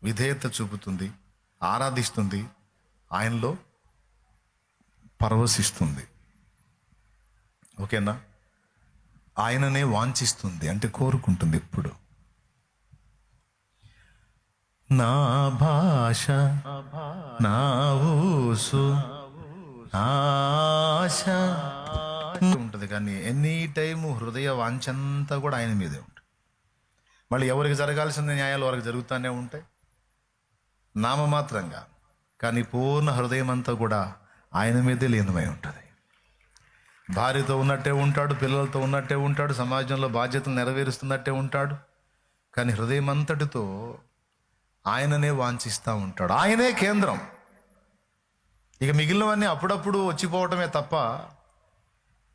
విధేయత చూపుతుంది, ఆరాధిస్తుంది, ఆయనలో పరవశిస్తుంది. ఓకేనా? ఆయననే వాంఛిస్తుంది, అంటే కోరుకుంటుంది ఎప్పుడు. నా భాష, నా ఊసు, ఆశ ఉంటుంది, కానీ ఎనీ టైము హృదయ వాంఛంతా కూడా ఆయన మీదే ఉంటుంది. మళ్ళీ ఎవరికి జరగాల్సిన న్యాయాలు వారికి జరుగుతూనే ఉంటాయి నామమాత్రంగా, కానీ పూర్ణ హృదయం అంతా కూడా ఆయన మీదే లీనమై ఉంటుంది. భార్యతో ఉన్నట్టే ఉంటాడు, పిల్లలతో ఉన్నట్టే ఉంటాడు, సమాజంలో బాధ్యతలు నెరవేరుస్తున్నట్టే ఉంటాడు, కానీ హృదయం అంతటితో ఆయననే వాంఛిస్తూ ఉంటాడు. ఆయనే కేంద్రం. ఇక మిగిలినవన్నీ అప్పుడప్పుడు వచ్చిపోవటమే తప్ప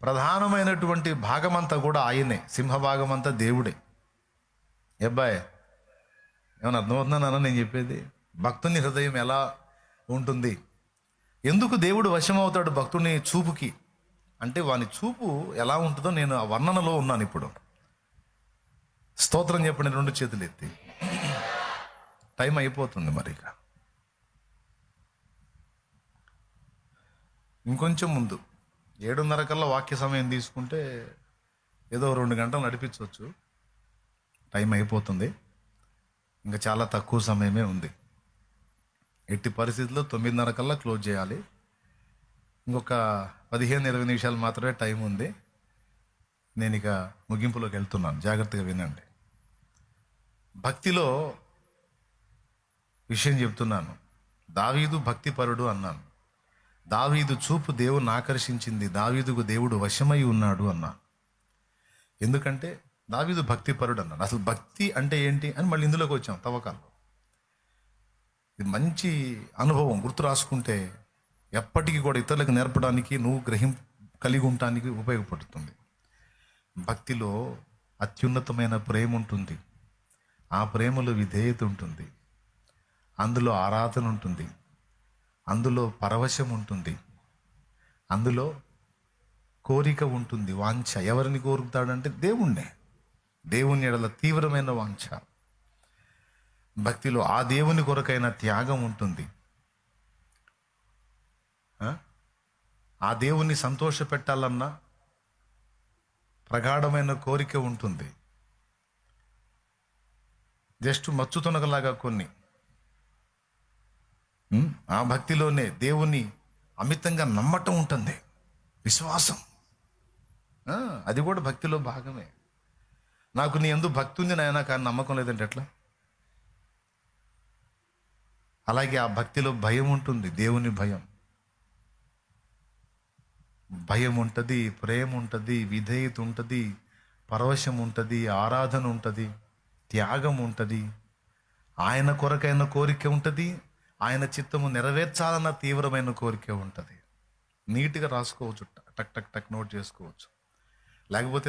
ప్రధానమైనటువంటి భాగమంతా కూడా ఆయనే. సింహభాగమంతా దేవుడే. అబ్బాయి ఏమన్నా అర్థమవుతున్నానా నేను చెప్పేది? భక్తుని హృదయం ఎలా ఉంటుంది? ఎందుకు దేవుడు వశమవుతాడు భక్తుని చూపుకి అంటే, వాని చూపు ఎలా ఉంటుందో నేను ఆ వర్ణనలో ఉన్నాను ఇప్పుడు. స్తోత్రం చెప్పండి 2 చేతులు ఎత్తి. టైం అయిపోతుంది మరి. ఇక ఇంకొంచెం ముందు 7:30 కల్లా వాక్య సమయం తీసుకుంటే ఏదో 2 గంటలు నడిపించవచ్చు. టైం అయిపోతుంది, ఇంకా చాలా తక్కువ సమయమే ఉంది. ఎట్టి పరిస్థితుల్లో 9:30 కల్లా క్లోజ్ చేయాలి. ఇంకొక 15-20 నిమిషాలు మాత్రమే టైం ఉంది. నేను ఇక ముగింపులోకి వెళ్తున్నాను, జాగ్రత్తగా వినండి. భక్తిలో విషయం చెప్తున్నాను. దావీదు భక్తిపరుడు అన్నాను. దావీదు చూపు దేవుని ఆకర్షించింది, దావీదుకు దేవుడు వశమై ఉన్నాడు అన్నాను. ఎందుకంటే దావీదు భక్తిపరుడు అన్నాను. అసలు భక్తి అంటే ఏంటి అని మళ్ళీ ఇందులోకి వచ్చాం తవ్వకాల్లో. ఇది మంచి అనుభవం, గుర్తు రాసుకుంటే ఎప్పటికీ కూడా ఇతరులకు నేర్పడానికి, నువ్వు కలిగి ఉండటానికి ఉపయోగపడుతుంది. భక్తిలో అత్యున్నతమైన ప్రేమ ఉంటుంది, ఆ ప్రేమలో విధేయత ఉంటుంది, అందులో ఆరాధన ఉంటుంది, అందులో పరవశం ఉంటుంది, అందులో కోరిక ఉంటుంది, వాంఛ. ఎవరిని కోరుకుతాడంటే దేవుణ్ణే. దేవుని ఎడల తీవ్రమైన వాంఛ. భక్తిలో ఆ దేవుని కొరకైన త్యాగం ఉంటుంది, ఆ దేవుణ్ణి సంతోష పెట్టాలన్న ప్రగాఢమైన కోరిక ఉంటుంది. జస్ట్ మచ్చుతునగలాగా కొన్ని. ఆ భక్తిలోనే దేవుణ్ణి అమితంగా నమ్మటం ఉంటుంది, విశ్వాసం. అది కూడా భక్తిలో భాగమే. నాకు నీ యందు భక్తి ఉంది నాయనా, కానీ నమ్మకం లేదంటే ఎట్లా? అలాగే ఆ భక్తిలో భయం ఉంటుంది, దేవుని భయం. భయం ఉంటుంది, ప్రేమ ఉంటుంది, విధేయత ఉంటుంది, పరవశం ఉంటుంది, ఆరాధన ఉంటుంది, త్యాగం ఉంటుంది, ఆయన కొరకైన కోరిక ఉంటుంది, ఆయన చిత్తము నెరవేర్చాలన్న తీవ్రమైన కోరిక ఉంటుంది. నీట్గా రాసుకోవచ్చు, టక్ టక్ టక్ నోట్ చేసుకోవచ్చు. లేకపోతే